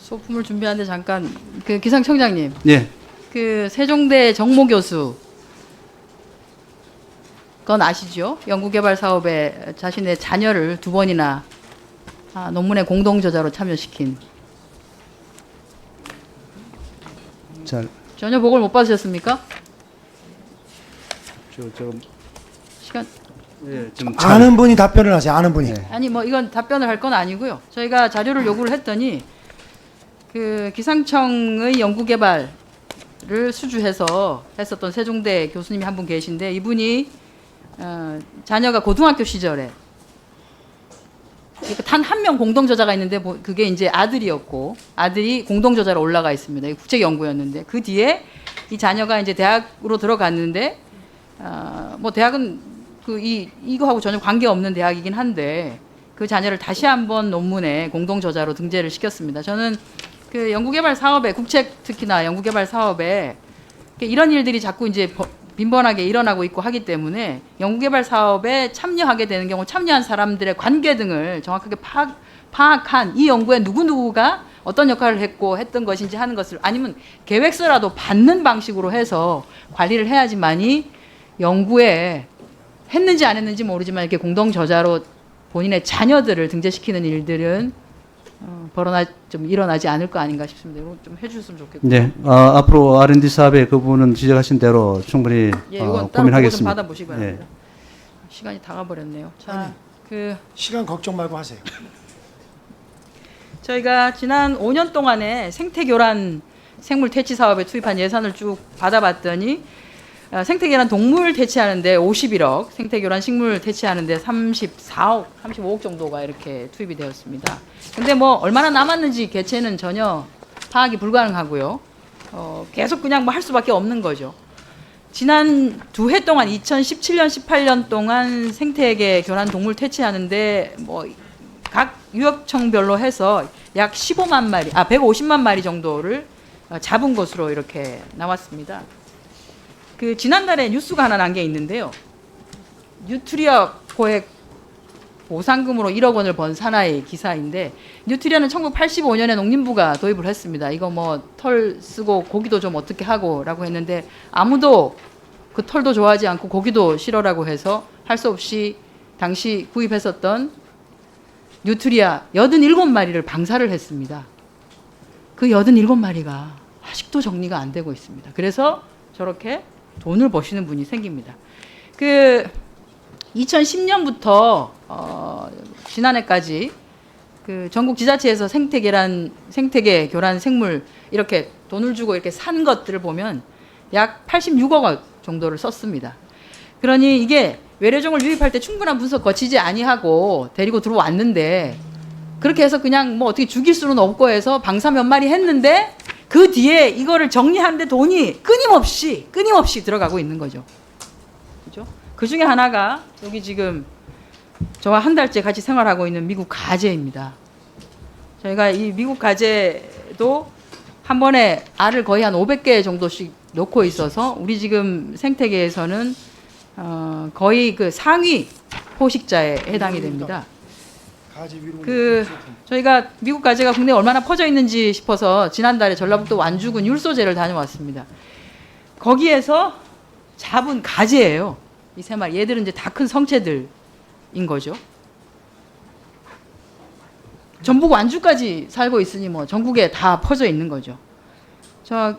소품을 준비하는데 잠깐 그 기상청장님, 예. 그 세종대 정모 교수 그건 아시죠? 연구개발 사업에 자신의 자녀를 2번이나 논문의 공동 저자로 참여시킨. 잘, 전혀 보고를 못 받으셨습니까? 시간 예, 아는 분이 답변을 하세요. 아는 분이. 네. 아니 뭐 이건 답변을 할 건 아니고요. 저희가 자료를 요구를 했더니 그 기상청의 연구개발을 수주해서 했었던 세종대 교수님이 한 분 계신데 이분이 자녀가 고등학교 시절에 단 한 명 공동 저자가 있는데 그게 이제 아들이었고 아들이 공동 저자로 올라가 있습니다. 국책 연구였는데 그 뒤에 이 자녀가 이제 대학으로 들어갔는데 뭐 대학은 이거하고 전혀 관계 없는 대학이긴 한데 그 자녀를 다시 한번 논문에 공동 저자로 등재를 시켰습니다. 저는 그 연구개발 사업에 국책 특히나 연구개발 사업에 이런 일들이 자꾸 이제 빈번하게 일어나고 있고 하기 때문에 연구개발 사업에 참여하게 되는 경우 참여한 사람들의 관계 등을 정확하게 파악한 이 연구에 누구누구가 어떤 역할을 했고 했던 것인지 하는 것을 아니면 계획서라도 받는 방식으로 해서 관리를 해야지만이 연구에 했는지 안 했는지 모르지만 이렇게 공동 저자로 본인의 자녀들을 등재시키는 일들은 좀 일어나지 않을 거 아닌가 싶습니다. 이거 좀 해주셨으면 좋겠고. 네, 앞으로 R&D 사업의 그 부분은 지적하신 대로 충분히 이건 따로 보고 좀 고민하겠습니다. 받아보시기 바랍니다. 예. 시간이 다 가버렸네요. 자, 아니. 시간 걱정 말고 하세요. 저희가 지난 5년 동안에 생태교란 생물 퇴치 사업에 투입한 예산을 쭉 받아봤더니 생태계란 동물 퇴치하는데 51억, 생태교란 식물 퇴치하는데 34억, 35억 정도가 이렇게 투입이 되었습니다. 근데 뭐 얼마나 남았는지 개체는 전혀 파악이 불가능하고요. 계속 그냥 뭐 할 수밖에 없는 거죠. 지난 2해 동안 2017년, 18년 동안 생태계 교란 동물 퇴치하는데 뭐 각 유역청별로 해서 약 15만 마리, 150만 마리 정도를 잡은 것으로 이렇게 나왔습니다. 그 지난달에 뉴스가 하나 난 게 있는데요. 뉴트리아 포획 보상금으로 1억 원을 번 사나이 기사인데 뉴트리아는 1985년에 농림부가 도입을 했습니다. 이거 뭐 털 쓰고 고기도 좀 어떻게 하고라고 했는데 아무도 그 털도 좋아하지 않고 고기도 싫어라고 해서 할 수 없이 당시 구입했었던 뉴트리아 87마리를 방사를 했습니다. 그 87마리가 아직도 정리가 안 되고 있습니다. 그래서 저렇게 돈을 버시는 분이 생깁니다. 그 2010년부터 지난해까지 그 전국 지자체에서 생태계 교란 생물 이렇게 돈을 주고 이렇게 산 것들을 보면 약 86억 원 정도를 썼습니다. 그러니 이게 외래종을 유입할 때 충분한 분석 거치지 아니하고 데리고 들어왔는데 그렇게 해서 그냥 뭐 어떻게 죽일 수는 없고 해서 방사 몇 마리 했는데 그 뒤에 이거를 정리하는데 돈이 끊임없이 들어가고 있는 거죠. 그죠? 그 중에 하나가 여기 지금 저와 한 달째 같이 생활하고 있는 미국 가재입니다. 저희가 이 미국 가재도 한 번에 알을 거의 한 500개 정도씩 놓고 있어서 우리 지금 생태계에서는 거의 그 상위 포식자에 해당이 됩니다. 저희가 미국 가재가 국내에 얼마나 퍼져 있는지 싶어서 지난달에 전라북도 완주군 율소재를 다녀왔습니다. 거기에서 잡은 가재예요. 이 3마리. 얘들은 이제 다 큰 성체들인 거죠. 전북 완주까지 살고 있으니 뭐 전국에 다 퍼져 있는 거죠.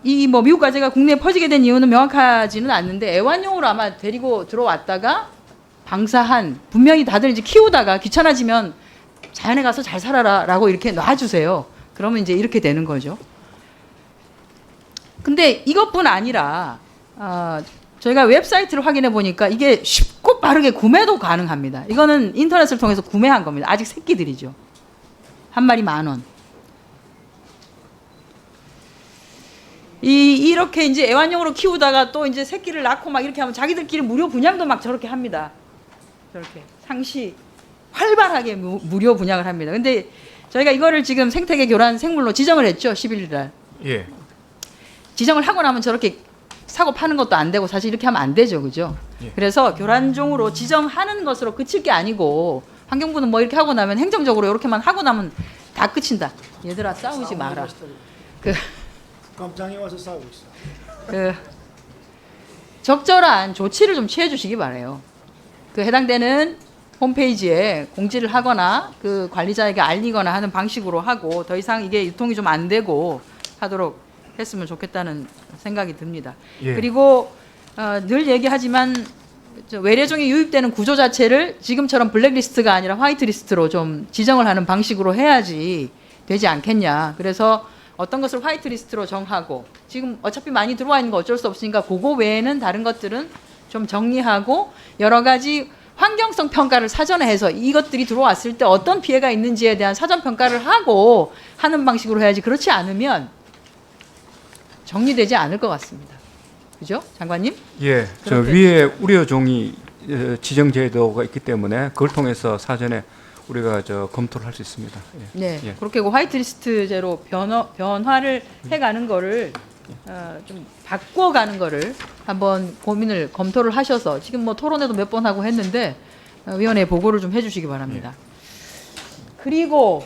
이 뭐 미국 가재가 국내에 퍼지게 된 이유는 명확하지는 않는데 애완용으로 아마 데리고 들어왔다가 방사한 분명히 다들 이제 키우다가 귀찮아지면 자연에 가서 잘 살아라라고 이렇게 놔주세요. 그러면 이제 이렇게 되는 거죠. 근데 이것뿐 아니라 저희가 웹사이트를 확인해 보니까 이게 쉽고 빠르게 구매도 가능합니다. 이거는 인터넷을 통해서 구매한 겁니다. 아직 새끼들이죠. 한 마리 10,000원. 이렇게 이제 애완용으로 키우다가 또 이제 새끼를 낳고 막 이렇게 하면 자기들끼리 무료 분양도 막 저렇게 합니다. 저렇게 상시 활발하게 무료 분양을 합니다. 근데 저희가 이거를 지금 생태계 교란 생물로 지정을 했죠. 11일 날. 예. 지정을 하고 나면 저렇게 사고 파는 것도 안 되고 사실 이렇게 하면 안 되죠. 그죠? 예. 그래서 교란종으로 지정하는 것으로 그칠 게 아니고 환경부는 뭐 이렇게 하고 나면 행정적으로 이렇게만 하고 나면 다 끝인다. 얘들아 싸우지 마라. 그 검장이 와서 싸우고 있어. 그 적절한 조치를 좀 취해 주시기 바래요. 그 해당되는 홈페이지에 공지를 하거나 그 관리자에게 알리거나 하는 방식으로 하고 더 이상 이게 유통이 좀 안 되고 하도록 했으면 좋겠다는 생각이 듭니다. 예. 그리고 늘 얘기하지만 외래종이 유입되는 구조 자체를 지금처럼 블랙리스트가 아니라 화이트리스트로 좀 지정을 하는 방식으로 해야지 되지 않겠냐. 그래서 어떤 것을 화이트리스트로 정하고 지금 어차피 많이 들어와 있는 거 어쩔 수 없으니까 그거 외에는 다른 것들은 좀 정리하고 여러 가지 환경성 평가를 사전에 해서 이것들이 들어왔을 때 어떤 피해가 있는지에 대한 사전 평가를 하고 하는 방식으로 해야지 그렇지 않으면 정리되지 않을 것 같습니다. 그죠? 장관님? 예, 저 그렇게- 위에 우려종이 지정 제도가 있기 때문에 그걸 통해서 사전에 우리가 검토를 할 수 있습니다. 예. 네. 예. 그렇게 그 화이트리스트제로 변화를 해가는 거를 좀 바꿔가는 거를 한번 고민을 검토를 하셔서 지금 뭐 토론회도 몇 번 하고 했는데 위원회에 보고를 좀 해주시기 바랍니다. 그리고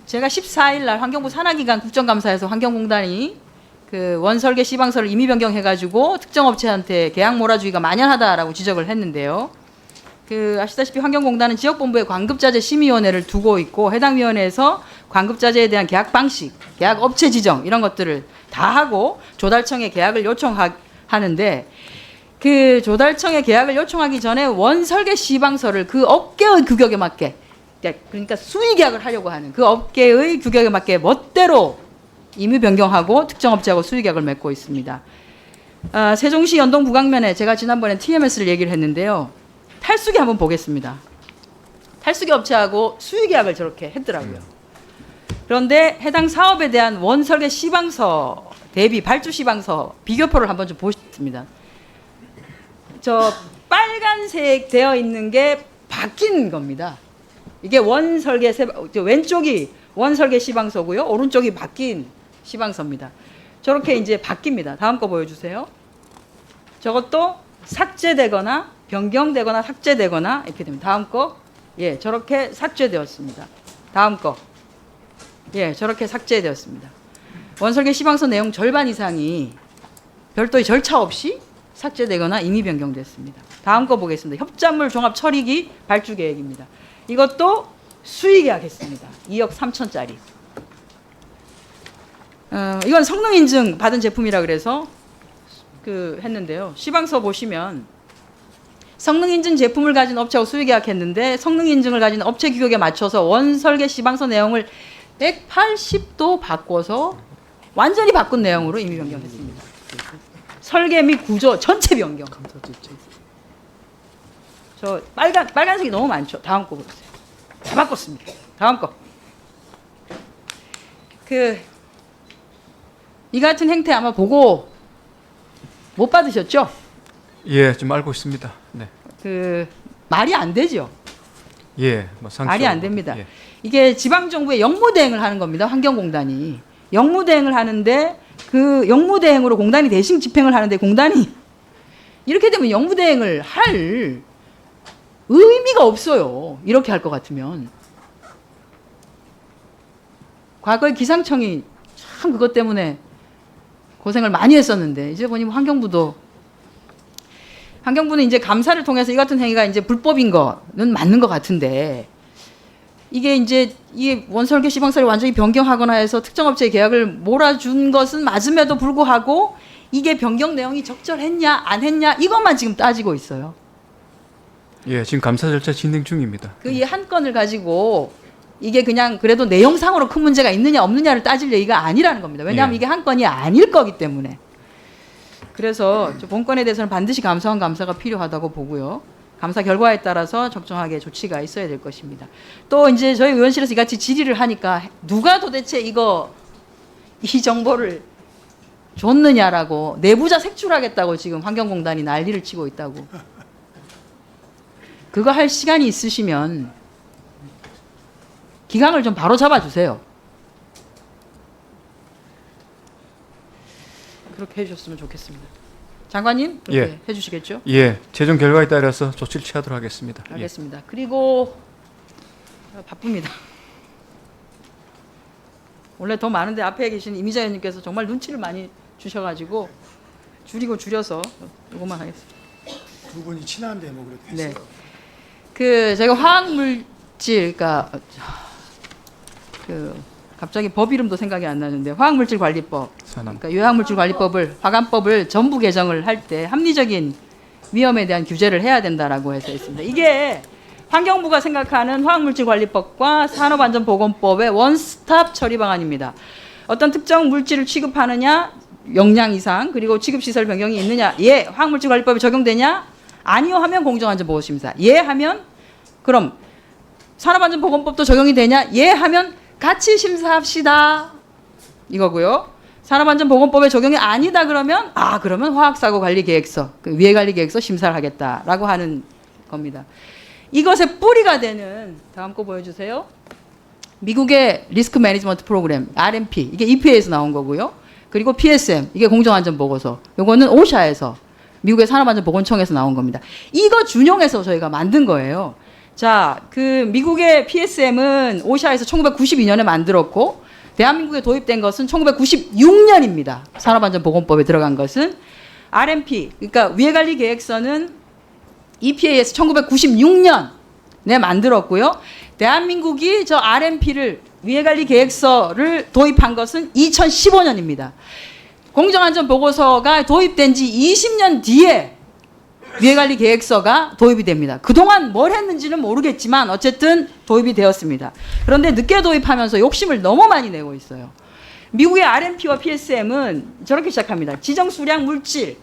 제가 14일 날 환경부 산하기관 국정감사에서 환경공단이 그 원설계 시방서를 임의 변경해가지고 특정 업체한테 계약 몰아주기가 만연하다라고 지적을 했는데요. 그 아시다시피 환경공단은 지역본부에 광급자재 심의위원회를 두고 있고 해당 위원회에서 광급자재에 대한 계약 방식, 계약 업체 지정 이런 것들을 다 하고 조달청에 계약을 요청하는데 그 조달청에 계약을 요청하기 전에 원설계 시방서를 그 업계의 규격에 맞게 그러니까 수의 계약을 하려고 하는 그 업계의 규격에 맞게 멋대로 임의 변경하고 특정 업체하고 수의 계약을 맺고 있습니다. 세종시 연동 부강면에 제가 지난번에 TMS를 얘기를 했는데요. 탈수기 한번 보겠습니다. 탈수기 업체하고 수의 계약을 저렇게 했더라고요. 그런데 해당 사업에 대한 원설계 시방서 대비 발주 시방서 비교표를 한번 좀 보겠습니다. 저 빨간색 되어 있는 게 바뀐 겁니다. 이게 원설계 왼쪽이 원설계 시방서고요. 오른쪽이 바뀐 시방서입니다. 저렇게 이제 바뀝니다. 다음 거 보여주세요. 저것도 삭제되거나 변경되거나 삭제되거나 이렇게 됩니다. 다음 거. 예, 저렇게 삭제되었습니다. 다음 거. 예, 저렇게 삭제되었습니다. 원설계 시방서 내용 절반 이상이 별도의 절차 없이 삭제되거나 임의 변경됐습니다. 다음 거 보겠습니다. 협작물 종합 처리기 발주 계획입니다. 이것도 수의 계약했습니다. 2억 3천짜리. 이건 성능 인증 받은 제품이라 그래서 했는데요. 시방서 보시면 성능 인증 제품을 가진 업체하고 수의 계약했는데 성능 인증을 가진 업체 규격에 맞춰서 원설계 시방서 내용을 180도 바꿔서 완전히 바꾼 내용으로 임의 변경했습니다. 설계 및 구조 전체 변경. 저 빨간색이 너무 많죠. 다음 거 보세요. 다 바꿨습니다. 다음 거. 이 같은 행태 아마 보고 못 받으셨죠? 예, 좀 알고 있습니다. 네. 말이 안 되죠. 예, 뭐 말이 안 됩니다. 예. 이게 지방정부의 역무대행을 하는 겁니다. 환경공단이. 역무대행을 하는데 그 역무대행으로 공단이 대신 집행을 하는데 공단이 이렇게 되면 역무대행을 할 의미가 없어요. 이렇게 할 것 같으면. 과거에 기상청이 참 그것 때문에 고생을 많이 했었는데 이제 보니 환경부는 이제 감사를 통해서 이 같은 행위가 이제 불법인 거는 맞는 것 같은데 이게 원설계 시방서를 완전히 변경하거나 해서 특정 업체의 계약을 몰아준 것은 맞음에도 불구하고 이게 변경 내용이 적절했냐 안 했냐 이것만 지금 따지고 있어요. 예, 지금 감사 절차 진행 중입니다. 이 한 건을 가지고 이게 그냥 그래도 내용상으로 큰 문제가 있느냐 없느냐를 따질 얘기가 아니라는 겁니다. 왜냐하면 예. 이게 한 건이 아닐 거기 때문에. 그래서 본건에 대해서는 반드시 감사원 감사가 필요하다고 보고요. 감사 결과에 따라서 적정하게 조치가 있어야 될 것입니다. 또 이제 저희 의원실에서 이같이 질의를 하니까 누가 도대체 이 정보를 줬느냐라고 내부자 색출하겠다고 지금 환경공단이 난리를 치고 있다고. 그거 할 시간이 있으시면 기강을 좀 바로 잡아주세요. 그렇게 해주셨으면 좋겠습니다. 장관님 그렇게 예. 해주시겠죠? 예, 최종 결과에 따라서 조치를 취하도록 하겠습니다. 알겠습니다. 그리고 바쁩니다. 원래 더 많은데 앞에 계신 이미자 의원님께서 정말 눈치를 많이 주셔가지고 줄여서 이것만 하겠습니다. 두 분이 친한데 뭐 그렇게 네. 했어요. 그 제가 화학물질, 그러니까 그 갑자기 법 이름도 생각이 안 나는데 화학물질관리법, 산업. 그러니까 유해물질관리법을 화관법을 전부 개정을 할 때 합리적인 위험에 대한 규제를 해야 된다라고 해서 있습니다. 이게 환경부가 생각하는 화학물질관리법과 산업안전보건법의 원스톱 처리 방안입니다. 어떤 특정 물질을 취급하느냐, 용량 이상, 그리고 취급시설 변경이 있느냐, 예, 화학물질관리법이 적용되냐, 아니요 하면 공정안전보호심사, 예 하면 그럼 산업안전보건법도 적용이 되냐, 예 하면 같이 심사합시다 이거고요. 산업안전보건법에 적용이 아니다 그러면 그러면 화학사고관리계획서, 그 위해관리계획서 심사를 하겠다라고 하는 겁니다. 이것의 뿌리가 되는 다음 거 보여주세요. 미국의 리스크 매니지먼트 프로그램 RMP, 이게 EPA에서 나온 거고요. 그리고 PSM, 이게 공정안전보고서, 요거는 오샤에서, 미국의 산업안전보건청에서 나온 겁니다. 이거 준용해서 저희가 만든 거예요. 자, 그 미국의 PSM은 오샤에서 1992년에 만들었고 대한민국에 도입된 것은 1996년입니다. 산업안전보건법에 들어간 것은. RMP, 그러니까 위해관리계획서는 EPA에서 1996년에 만들었고요. 대한민국이 저 RMP를, 위해관리계획서를 도입한 것은 2015년입니다. 공정안전보고서가 도입된 지 20년 뒤에 위해관리계획서가 도입이 됩니다. 그동안 뭘 했는지는 모르겠지만 어쨌든 도입이 되었습니다. 그런데 늦게 도입하면서 욕심을 너무 많이 내고 있어요. 미국의 RMP와 PSM은 저렇게 시작합니다. 지정수량 물질을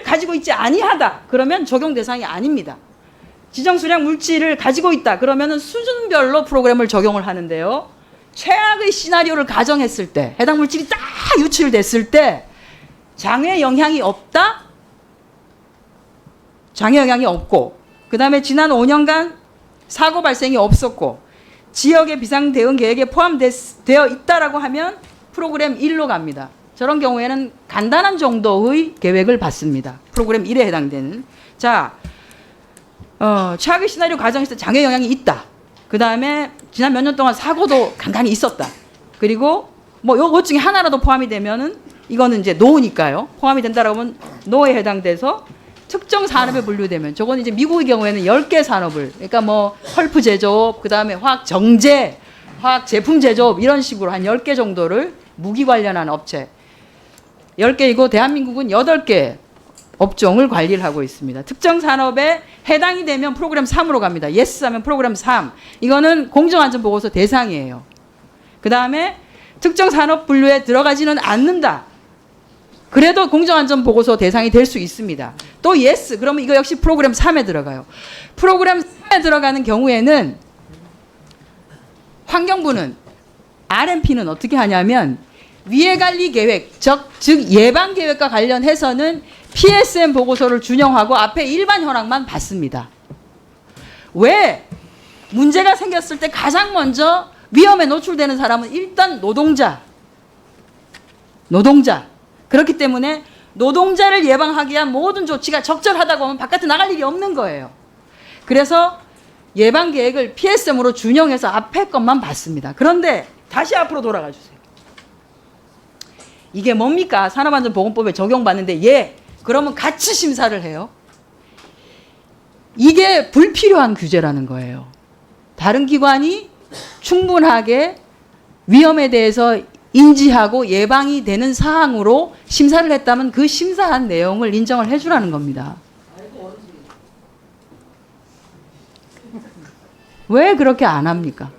가지고 있지 아니하다 그러면 적용 대상이 아닙니다. 지정수량 물질을 가지고 있다 그러면 수준별로 프로그램을 적용을 하는데요. 최악의 시나리오를 가정했을 때, 해당 물질이 딱 유출됐을 때 장애 영향이 없다? 장애 영향이 없고, 그 다음에 지난 5년간 사고 발생이 없었고 지역의 비상 대응 계획에 포함되어 있다라고 하면 프로그램 1로 갑니다. 저런 경우에는 간단한 정도의 계획을 받습니다. 프로그램 1에 해당되는. 자, 최악의 시나리오 가정에서 장애 영향이 있다. 그 다음에 지난 몇 년 동안 사고도 간간히 있었다. 그리고 뭐 요것 중에 하나라도 포함이 되면은 이거는 이제 노니까요. 포함이 된다라고 하면 노에 해당돼서 특정 산업에 분류되면, 저건 이제 미국의 경우에는 10개 산업을, 그러니까 뭐 펄프 제조업, 그 다음에 화학 정제, 화학 제품 제조업 이런 식으로 한 10개 정도를 무기 관련한 업체 10개이고 대한민국은 8개 업종을 관리를 하고 있습니다. 특정 산업에 해당이 되면 프로그램 3으로 갑니다. 예스 하면 프로그램 3. 이거는 공정안전보고서 대상이에요. 그 다음에 특정 산업 분류에 들어가지는 않는다. 그래도 공정안전보고서 대상이 될 수 있습니다. 또 예스, 그러면 이거 역시 프로그램 3에 들어가요. 프로그램 3에 들어가는 경우에는 환경부는, RMP는 어떻게 하냐면 위해관리계획, 즉 예방계획과 관련해서는 PSM 보고서를 준용하고 앞에 일반 현황만 받습니다. 왜? 문제가 생겼을 때 가장 먼저 위험에 노출되는 사람은 일단 노동자. 그렇기 때문에 노동자를 예방하기 위한 모든 조치가 적절하다고 하면 바깥에 나갈 일이 없는 거예요. 그래서 예방계획을 PSM으로 준용해서 앞에 것만 받습니다. 그런데 다시 앞으로 돌아가 주세요. 이게 뭡니까? 산업안전보건법에 적용받는데 예, 그러면 같이 심사를 해요. 이게 불필요한 규제라는 거예요. 다른 기관이 충분하게 위험에 대해서 인지하고 예방이 되는 사항으로 심사를 했다면 그 심사한 내용을 인정을 해주라는 겁니다. 왜 그렇게 안 합니까?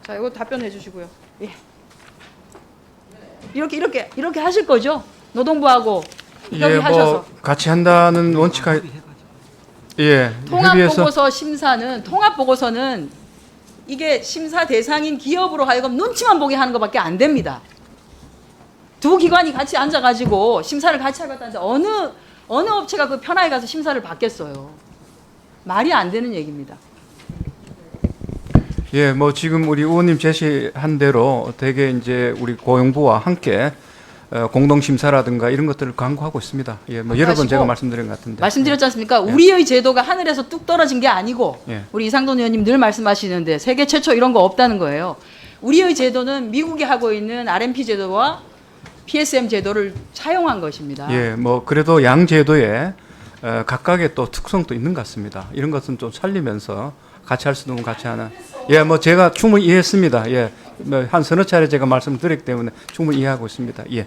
자, 이거 답변해 주시고요. 예. 이렇게 하실 거죠? 노동부하고 협의하셔서. 뭐 같이 한다는 원칙하. 예. 통합보고서 심사는, 통합보고서는 이게 심사 대상인 기업으로 하여금 눈치만 보게 하는 것밖에 안 됩니다. 두 기관이 같이 앉아가지고 심사를 같이 하겠다는데 어느 업체가 그 편하게 가서 심사를 받겠어요. 말이 안 되는 얘기입니다. 예, 뭐 지금 우리 의원님 제시한 대로 대개 이제 우리 고용부와 함께 공동 심사라든가 이런 것들을 강구하고 있습니다. 예, 뭐 여러 번 하시고 제가 말씀드린 것 같은데. 말씀드렸지 않습니까? 우리의 제도가 하늘에서 뚝 떨어진 게 아니고 예. 우리 이상돈 의원님 늘 말씀하시는데 세계 최초 이런 거 없다는 거예요. 우리의 제도는 미국이 하고 있는 RMP 제도와 PSM 제도를 차용한 것입니다. 예, 뭐 그래도 양 제도에 각각의 또 특성도 있는 것 같습니다. 이런 것은 좀 살리면서 같이 할 수도 있고 같이 하는. 예, 뭐 제가 충분히 이해했습니다. 예, 뭐 한 서너 차례 제가 말씀드렸기 때문에 충분히 이해하고 있습니다. 예.